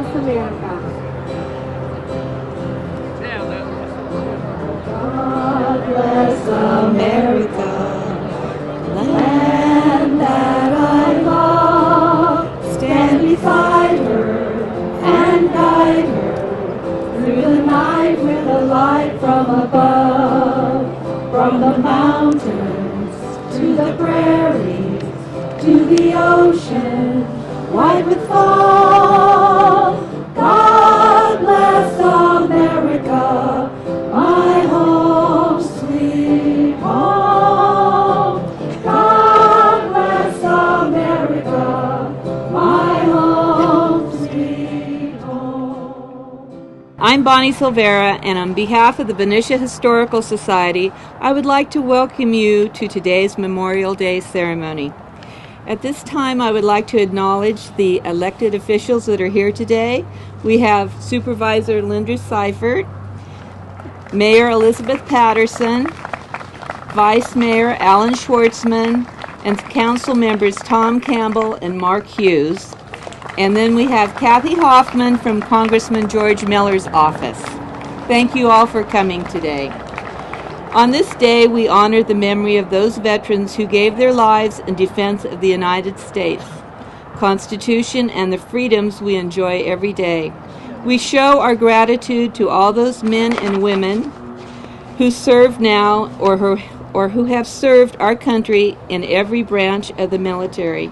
bless America. God bless America, land that I love. Stand beside her and guide her through the night with a light from above. From the mountains to the prairies to the ocean, white with fall. God bless America, my home, sweet home. God bless America, my home, sweet home. I'm Bonnie Silvera, and on behalf of the Benicia Historical Society, I would like to welcome you to today's Memorial Day ceremony. At this time, I would like to acknowledge the elected officials that are here today. We have Supervisor Linda Seifert, Mayor Elizabeth Patterson, Vice Mayor Alan Schwartzman, and Council members Tom Campbell and Mark Hughes. And then we have Kathy Hoffman from Congressman George Miller's office. Thank you all for coming today. On this day, we honor the memory of those veterans who gave their lives in defense of the United States Constitution and the freedoms we enjoy every day. We show our gratitude to all those men and women who serve now or who have served our country in every branch of the military.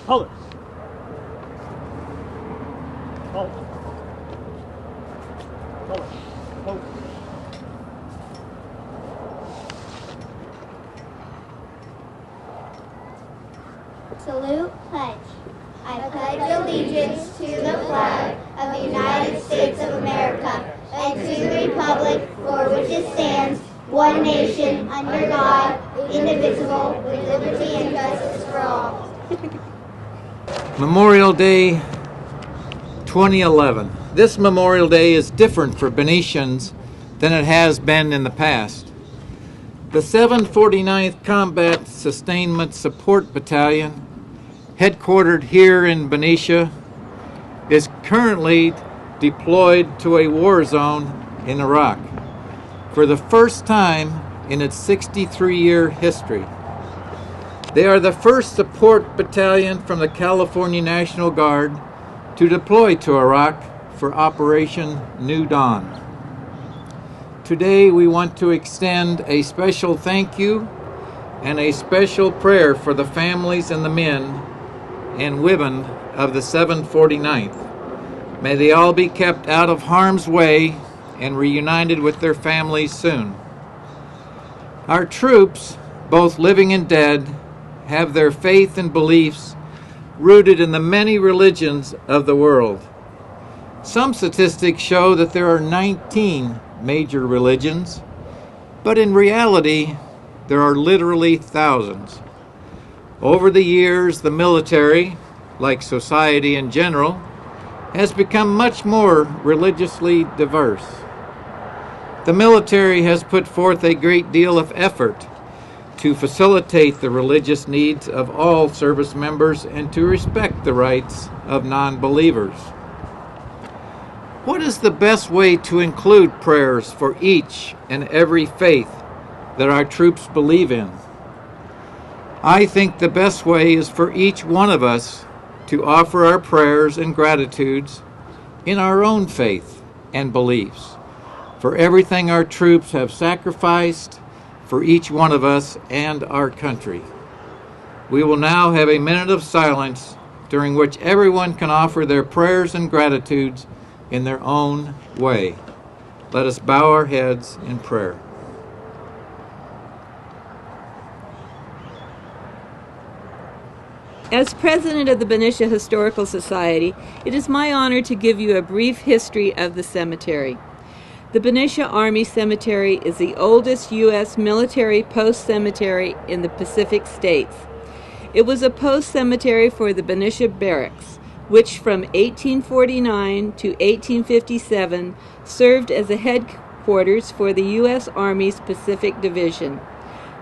Hold it. Hold it. Hold it. Hold it. Salute, pledge. I pledge allegiance to the flag of the United States of America and to the republic for which it stands, one nation, under God, indivisible, with liberty and justice for all. Memorial Day 2011. This Memorial Day is different for Benicians than it has been in the past. The 749th Combat Sustainment Support Battalion, headquartered here in Benicia, is currently deployed to a war zone in Iraq for the first time in its 63-year history. They are the first support battalion from the California National Guard to deploy to Iraq for Operation New Dawn. Today we want to extend a special thank you and a special prayer for the families and the men and women of the 749th. May they all be kept out of harm's way and reunited with their families soon. Our troops, both living and dead, have their faith and beliefs rooted in the many religions of the world. Some statistics show that there are 19 major religions, but in reality, there are literally thousands. Over the years, the military, like society in general, has become much more religiously diverse. The military has put forth a great deal of effort to facilitate the religious needs of all service members and to respect the rights of non-believers. What is the best way to include prayers for each and every faith that our troops believe in? I think the best way is for each one of us to offer our prayers and gratitudes in our own faith and beliefs for everything our troops have sacrificed for each one of us and our country. We will now have a minute of silence during which everyone can offer their prayers and gratitudes in their own way. Let us bow our heads in prayer. As president of the Benicia Historical Society, it is my honor to give you a brief history of the cemetery. The Benicia Army Cemetery is the oldest U.S. military post cemetery in the Pacific States. It was a post cemetery for the Benicia Barracks, which from 1849 to 1857 served as a headquarters for the U.S. Army's Pacific Division.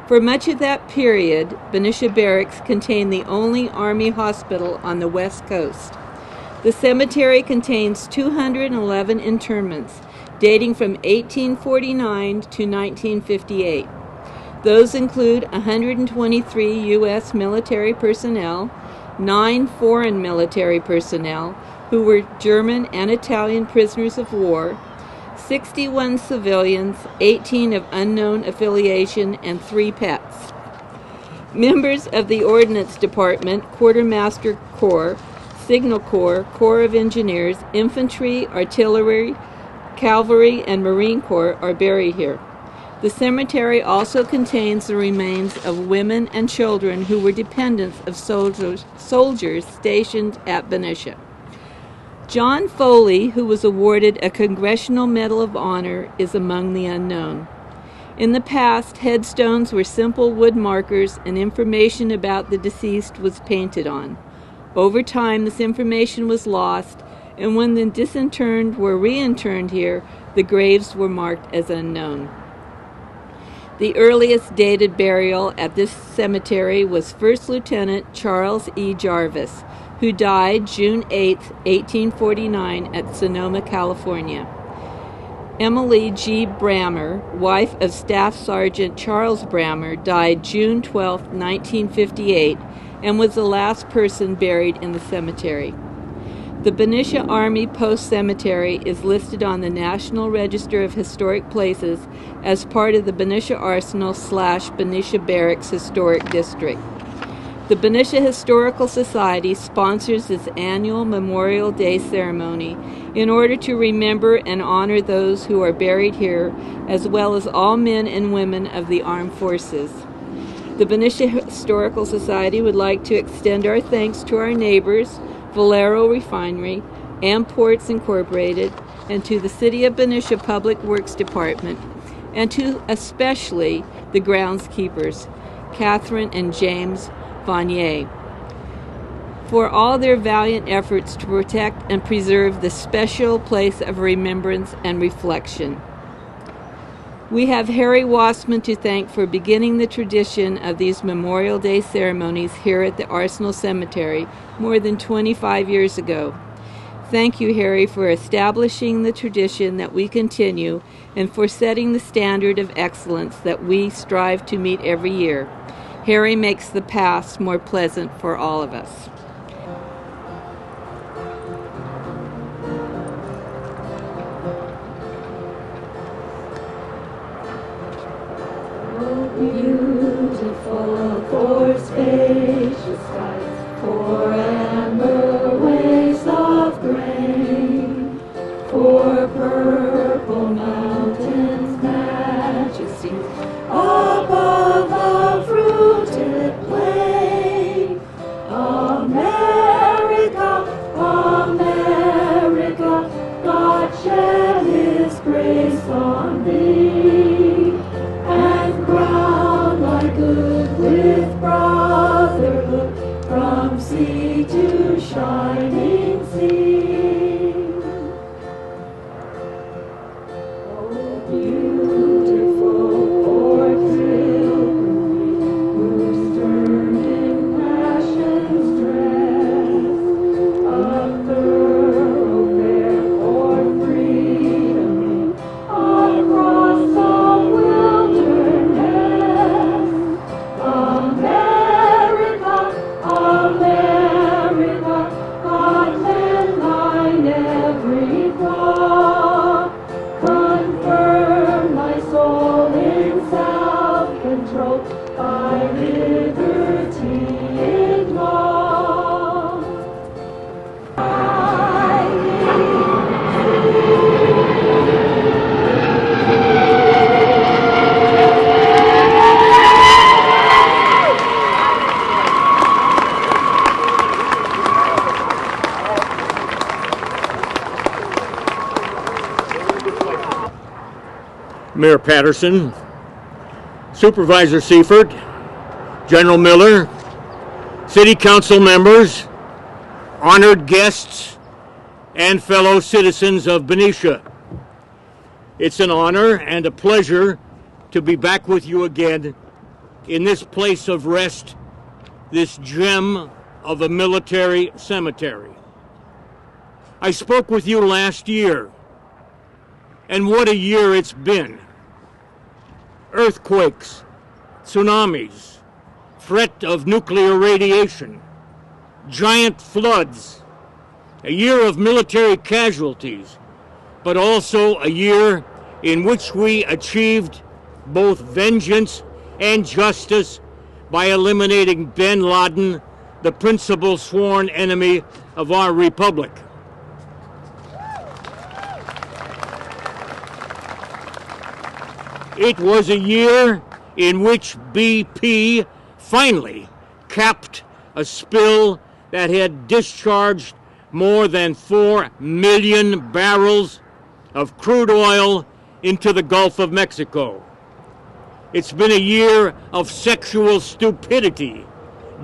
For much of that period, Benicia Barracks contained the only Army hospital on the West Coast. The cemetery contains 211 interments, dating from 1849 to 1958. Those include 123 U.S. military personnel, 9 foreign military personnel who were German and Italian prisoners of war, 61 civilians, 18 of unknown affiliation, and 3 pets. Members of the Ordnance Department, Quartermaster Corps, Signal Corps, Corps of Engineers, Infantry, Artillery, Cavalry, and Marine Corps are buried here. The cemetery also contains the remains of women and children who were dependents of soldiers stationed at Benicia. John Foley, who was awarded a Congressional Medal of Honor, is among the unknown. In the past, headstones were simple wood markers and information about the deceased was painted on. Over time, this information was lost, and when the disinterred were reinterred here, the graves were marked as unknown. The earliest dated burial at this cemetery was First Lieutenant Charles E. Jarvis, who died June 8, 1849 at Sonoma, California. Emily G. Brammer, wife of Staff Sergeant Charles Brammer, died June 12, 1958, and was the last person buried in the cemetery. The Benicia Army Post Cemetery is listed on the National Register of Historic Places as part of the Benicia Arsenal / Benicia Barracks Historic District. The Benicia Historical Society sponsors its annual Memorial Day ceremony in order to remember and honor those who are buried here, as well as all men and women of the armed forces. The Benicia Historical Society would like to extend our thanks to our neighbors, Valero Refinery, Ports Incorporated, and to the City of Benicia Public Works Department, and to especially the groundskeepers, Catherine and James Vanier, for all their valiant efforts to protect and preserve this special place of remembrance and reflection. We have Harry Wassman to thank for beginning the tradition of these Memorial Day ceremonies here at the Arsenal Cemetery more than 25 years ago. Thank you, Harry, for establishing the tradition that we continue and for setting the standard of excellence that we strive to meet every year. Harry makes the past more pleasant for all of us. Beautiful for spacious skies, for amber waves of grain, for purple mountains' majesty, above the fruited plain. America, America, God shed His grace on thee, and crown thy good with brotherhood from sea to shining sea. Oh, beautiful for pilgrimage, whose turning passions dress, a thoroughfare for freedom across the wilderness. America, America, God lend thine every thought, confirm thy soul in self-control, by liberty in law. Mayor Patterson, Supervisor Seifert, General Miller, City Council members, honored guests, and fellow citizens of Benicia. It's an honor and a pleasure to be back with you again in this place of rest, this gem of a military cemetery. I spoke with you last year, and what a year it's been. Earthquakes, tsunamis, threat of nuclear radiation, giant floods, a year of military casualties, but also a year in which we achieved both vengeance and justice by eliminating bin Laden, the principal sworn enemy of our republic. It was a year in which BP finally capped a spill that had discharged more than 4 million barrels of crude oil into the Gulf of Mexico. It's been a year of sexual stupidity,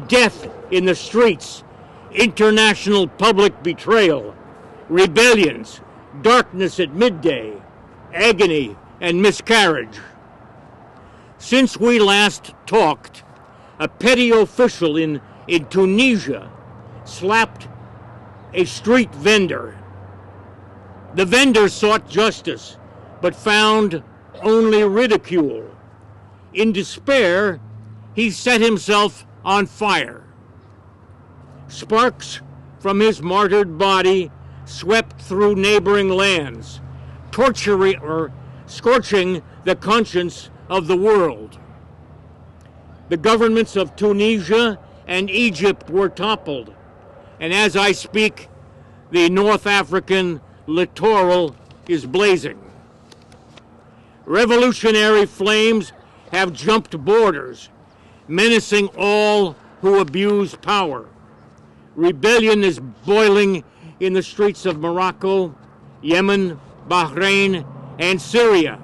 death in the streets, international public betrayal, rebellions, darkness at midday, agony, and miscarriage. Since we last talked, a petty official in Tunisia slapped a street vendor. The vendor sought justice, but found only ridicule. In despair, he set himself on fire. Sparks from his martyred body swept through neighboring lands, scorching the conscience of the world. The governments of Tunisia and Egypt were toppled, and as I speak, the North African littoral is blazing. Revolutionary flames have jumped borders, menacing all who abuse power. Rebellion is boiling in the streets of Morocco, Yemen, Bahrain, and Syria.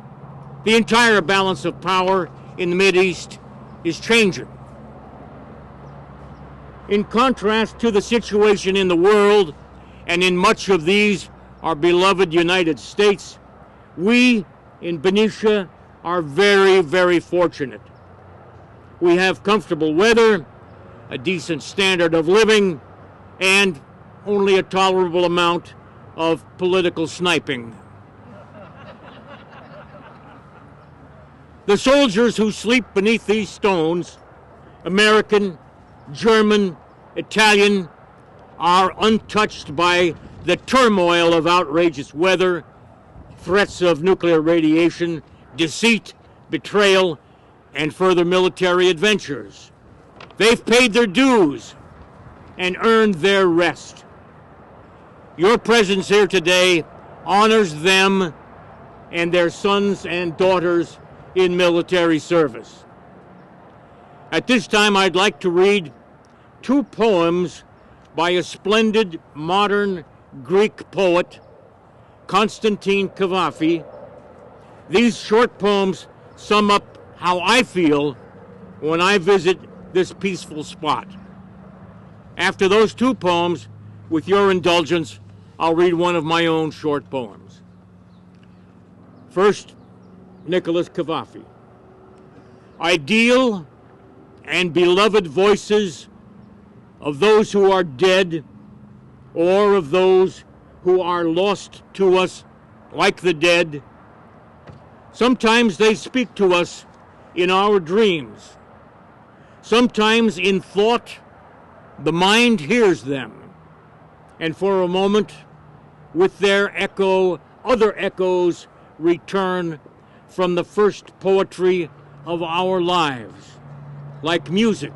The entire balance of power in the Mideast is changing. In contrast to the situation in the world, and in much of these, our beloved United States, we in Benicia are very, very fortunate. We have comfortable weather, a decent standard of living, and only a tolerable amount of political sniping. The soldiers who sleep beneath these stones, American, German, Italian, are untouched by the turmoil of outrageous weather, threats of nuclear radiation, deceit, betrayal, and further military adventures. They've paid their dues and earned their rest. Your presence here today honors them and their sons and daughters in military service. At this time, I'd like to read 2 poems by a splendid modern Greek poet, Constantine Cavafy. These short poems sum up how I feel when I visit this peaceful spot. After those 2 poems, with your indulgence, I'll read one of my own short poems. First, Nicholas Cavafy. Ideal and beloved voices of those who are dead, or of those who are lost to us like the dead. Sometimes they speak to us in our dreams. Sometimes in thought, the mind hears them, and for a moment, with their echo, other echoes return from the first poetry of our lives, like music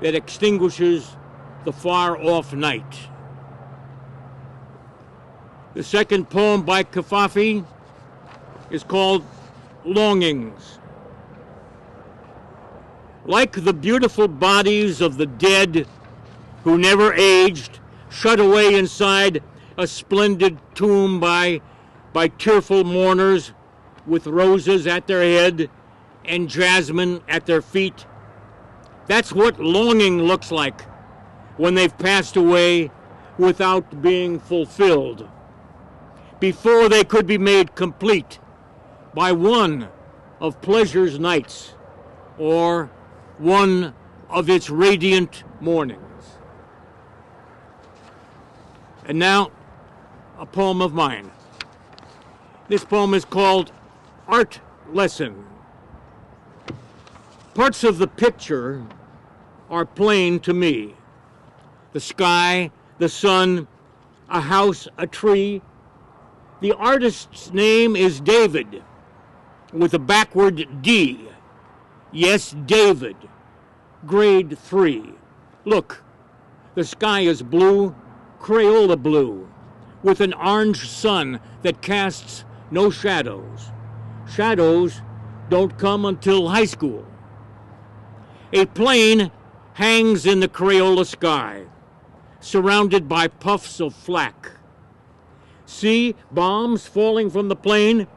that extinguishes the far-off night. The second poem by Cavafy is called Longings. Like the beautiful bodies of the dead who never aged, shut away inside a splendid tomb by tearful mourners, with roses at their head and jasmine at their feet. That's what longing looks like when they've passed away without being fulfilled, before they could be made complete by one of pleasure's nights or one of its radiant mornings. And now, a poem of mine. This poem is called Art Lesson. Parts of the picture are plain to me. The sky, the sun, a house, a tree. The artist's name is David, with a backward D. Yes, David, grade 3. Look, the sky is blue, Crayola blue, with an orange sun that casts no shadows. Shadows don't come until high school. A plane hangs in the Crayola sky, surrounded by puffs of flak. See bombs falling from the plane,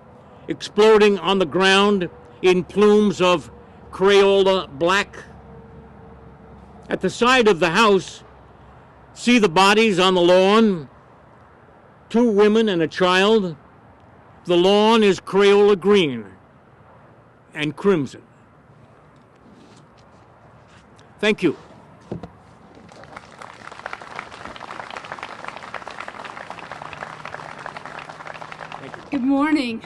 exploding on the ground in plumes of Crayola black. At the side of the house, see the bodies on the lawn, 2 women and a child. The lawn is Crayola green and crimson. Thank you. Good morning.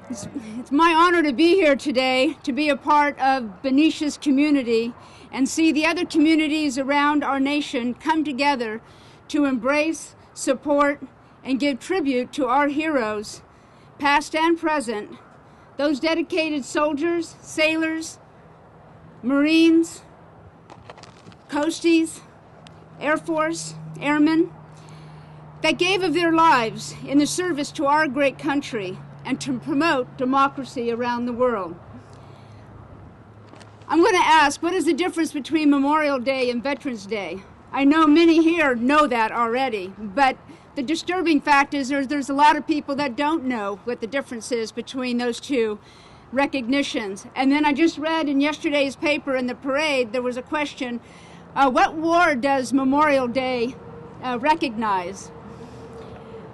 It's my honor to be here today, to be a part of Benicia's community and see the other communities around our nation come together to embrace, support, and give tribute to our heroes, past and present, those dedicated soldiers, sailors, Marines, Coasties, Air Force, airmen, that gave of their lives in the service to our great country and to promote democracy around the world. I'm going to ask, what is the difference between Memorial Day and Veterans Day? I know many here know that already, but the disturbing fact is there's a lot of people that don't know what the difference is between those two recognitions. And then I just read in yesterday's paper in the parade, there was a question, what war does Memorial Day recognize?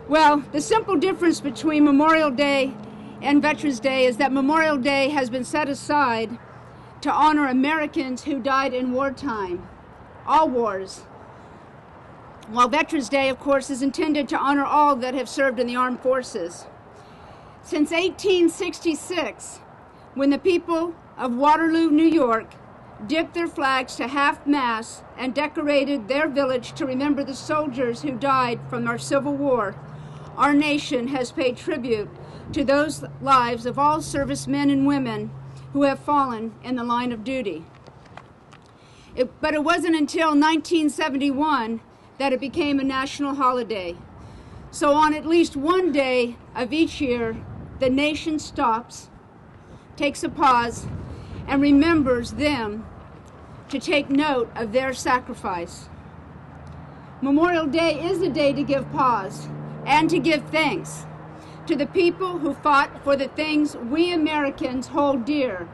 Well, the simple difference between Memorial Day and Veterans Day is that Memorial Day has been set aside to honor Americans who died in wartime, all wars, while Veterans Day, of course, is intended to honor all that have served in the armed forces. Since 1866, when the people of Waterloo, New York, dipped their flags to half-mast and decorated their village to remember the soldiers who died from our Civil War, our nation has paid tribute to those lives of all servicemen and women who have fallen in the line of duty. But it wasn't until 1971 that it became a national holiday. So on at least one day of each year, the nation stops, takes a pause, and remembers them to take note of their sacrifice. Memorial Day is a day to give pause and to give thanks to the people who fought for the things we Americans hold dear.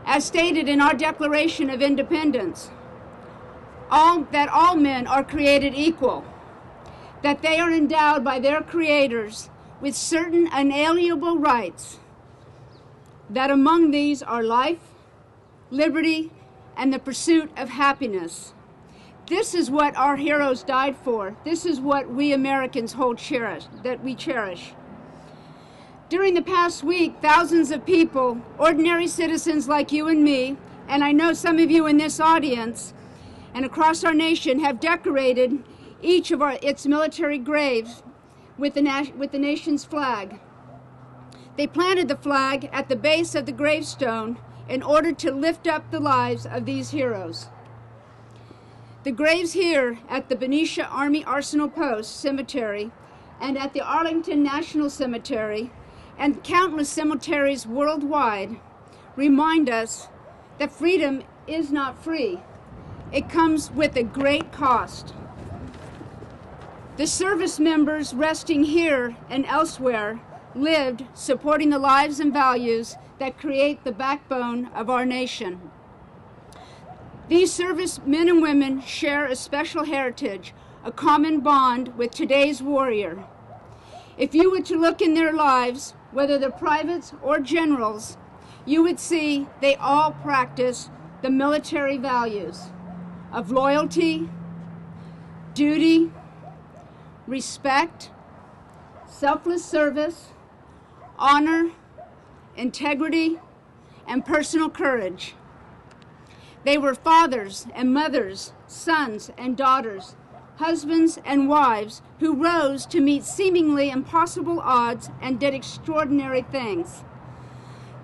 As stated in our Declaration of Independence, that all men are created equal, that they are endowed by their creators with certain unalienable rights, that among these are life, liberty, and the pursuit of happiness. This is what our heroes died for. This is what we Americans that we cherish. During the past week, thousands of people, ordinary citizens like you and me, and I know some of you in this audience and across our nation, have decorated each of its military graves with the nation's flag. They planted the flag at the base of the gravestone in order to lift up the lives of these heroes. The graves here at the Benicia Arsenal Post Cemetery and at the Arlington National Cemetery and countless cemeteries worldwide remind us that freedom is not free. It comes with a great cost. The service members resting here and elsewhere lived supporting the lives and values that create the backbone of our nation. These service men and women share a special heritage, a common bond with today's warrior. If you were to look in their lives, whether they're privates or generals, you would see they all practice the military values of loyalty, duty, respect, selfless service, honor, integrity, and personal courage. They were fathers and mothers, sons and daughters, husbands and wives who rose to meet seemingly impossible odds and did extraordinary things.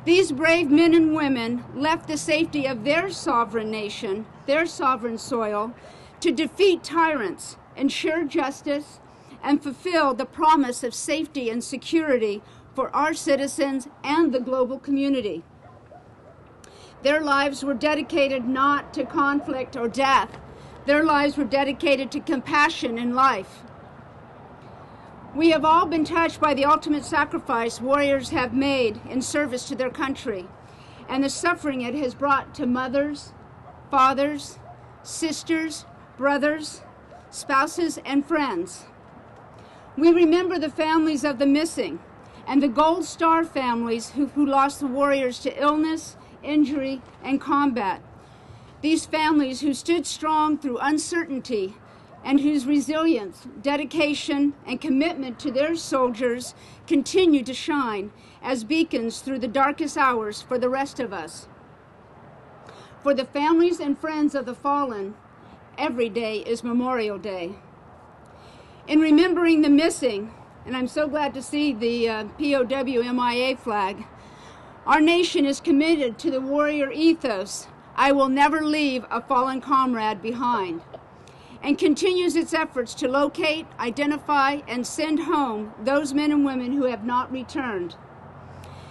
These brave men and women left the safety of their sovereign nation, their sovereign soil, to defeat tyrants, ensure justice, and fulfill the promise of safety and security for our citizens and the global community. Their lives were dedicated not to conflict or death. Their lives were dedicated to compassion and life. We have all been touched by the ultimate sacrifice warriors have made in service to their country and the suffering it has brought to mothers, fathers, sisters, brothers, spouses, and friends. We remember the families of the missing and the Gold Star families who lost the warriors to illness, injury, and combat. These families who stood strong through uncertainty and whose resilience, dedication, and commitment to their soldiers continue to shine as beacons through the darkest hours for the rest of us. For the families and friends of the fallen, every day is Memorial Day. In remembering the missing, and I'm so glad to see the POW MIA flag, our nation is committed to the warrior ethos, I will never leave a fallen comrade behind, and continues its efforts to locate, identify, and send home those men and women who have not returned.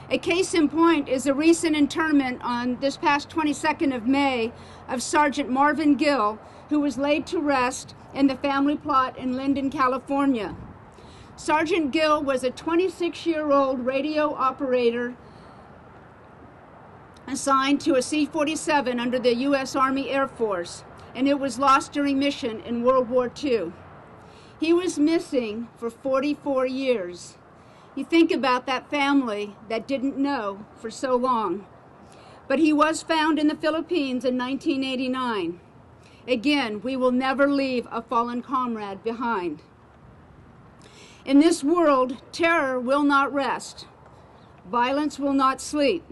A case in point is a recent interment on this past 22nd of May of Sergeant Marvin Gill, who was laid to rest in the family plot in Linden, California. Sergeant Gill was a 26-year-old radio operator assigned to a C-47 under the U.S. Army Air Force, and it was lost during mission in World War II. He was missing for 44 years. You think about that family that didn't know for so long. But he was found in the Philippines in 1989. Again, we will never leave a fallen comrade behind. In this world, terror will not rest. Violence will not sleep.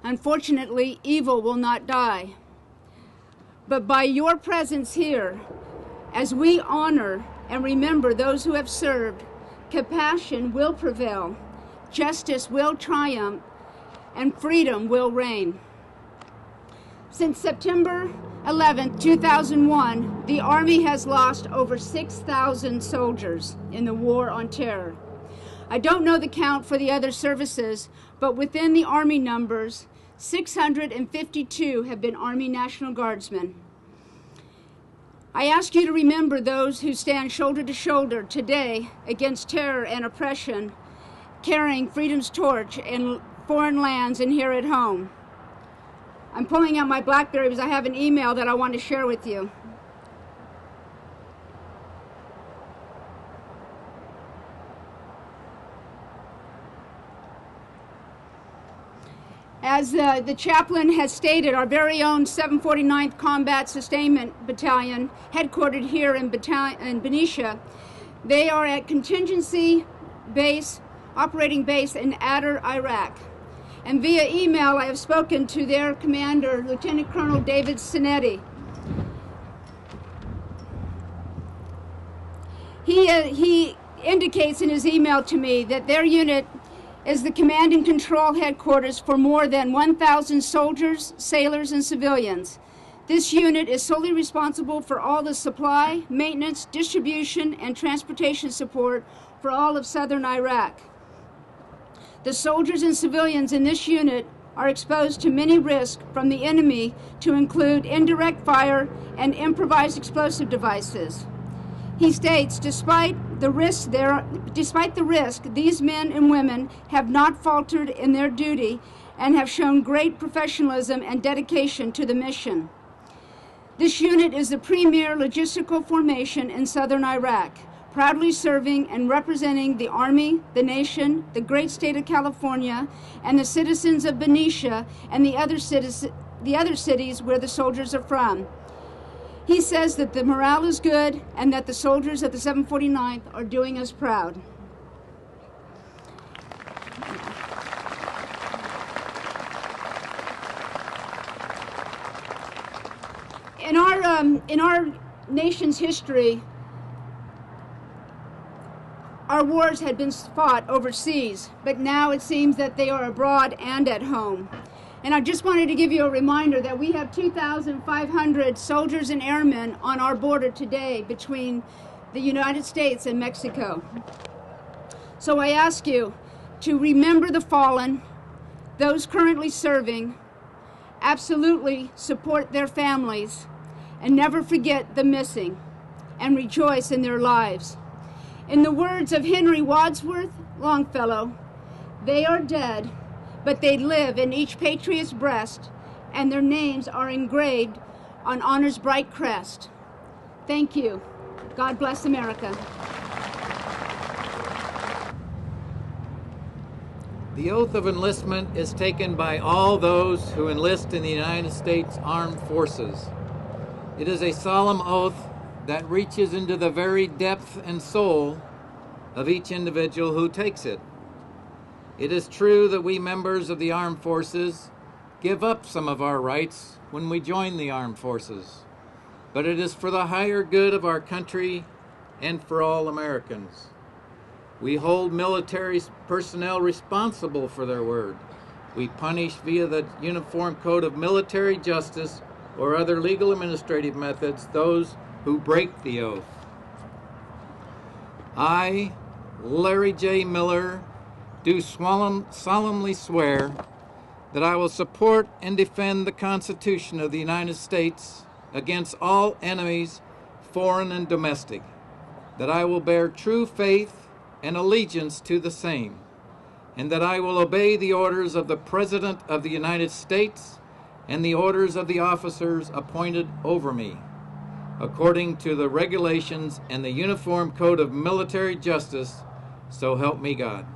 Unfortunately, evil will not die. But by your presence here, as we honor and remember those who have served, compassion will prevail, justice will triumph, and freedom will reign. Since September 11, 2001, the Army has lost over 6,000 soldiers in the war on terror. I don't know the count for the other services, but within the Army numbers, 652 have been Army National Guardsmen. I ask you to remember those who stand shoulder to shoulder today against terror and oppression, carrying freedom's torch in foreign lands and here at home. I'm pulling out my BlackBerry because I have an email that I want to share with you. As the chaplain has stated, our very own 749th Combat Sustainment Battalion, headquartered here in Benicia, they are at contingency base, operating base in Adder, Iraq. And via email, I have spoken to their commander, Lieutenant Colonel David Sinetti. He indicates in his email to me that their unit is the command and control headquarters for more than 1,000 soldiers, sailors, and civilians. This unit is solely responsible for all the supply, maintenance, distribution, and transportation support for all of southern Iraq. The soldiers and civilians in this unit are exposed to many risks from the enemy, to include indirect fire and improvised explosive devices. He states, despite Despite the risk, these men and women have not faltered in their duty and have shown great professionalism and dedication to the mission. This unit is the premier logistical formation in southern Iraq, proudly serving and representing the Army, the nation, the great state of California, and the citizens of Benicia and the other cities where the soldiers are from. He says that the morale is good and that the soldiers of the 749th are doing us proud. In our nation's history, our wars had been fought overseas, but now it seems that they are abroad and at home. And I just wanted to give you a reminder that we have 2,500 soldiers and airmen on our border today between the United States and Mexico. So I ask you to remember the fallen, those currently serving, absolutely support their families, and never forget the missing, and rejoice in their lives. In the words of Henry Wadsworth Longfellow, they are dead, but they live in each patriot's breast, and their names are engraved on honor's bright crest. Thank you. God bless America. The oath of enlistment is taken by all those who enlist in the United States Armed Forces. It is a solemn oath that reaches into the very depth and soul of each individual who takes it. It is true that we members of the armed forces give up some of our rights when we join the armed forces, but it is for the higher good of our country and for all Americans. We hold military personnel responsible for their word. We punish via the Uniform Code of Military Justice or other legal administrative methods those who break the oath. I, Larry J. Miller, do solemnly swear that I will support and defend the Constitution of the United States against all enemies, foreign and domestic, that I will bear true faith and allegiance to the same, and that I will obey the orders of the President of the United States and the orders of the officers appointed over me, according to the regulations and the Uniform Code of Military Justice, so help me God.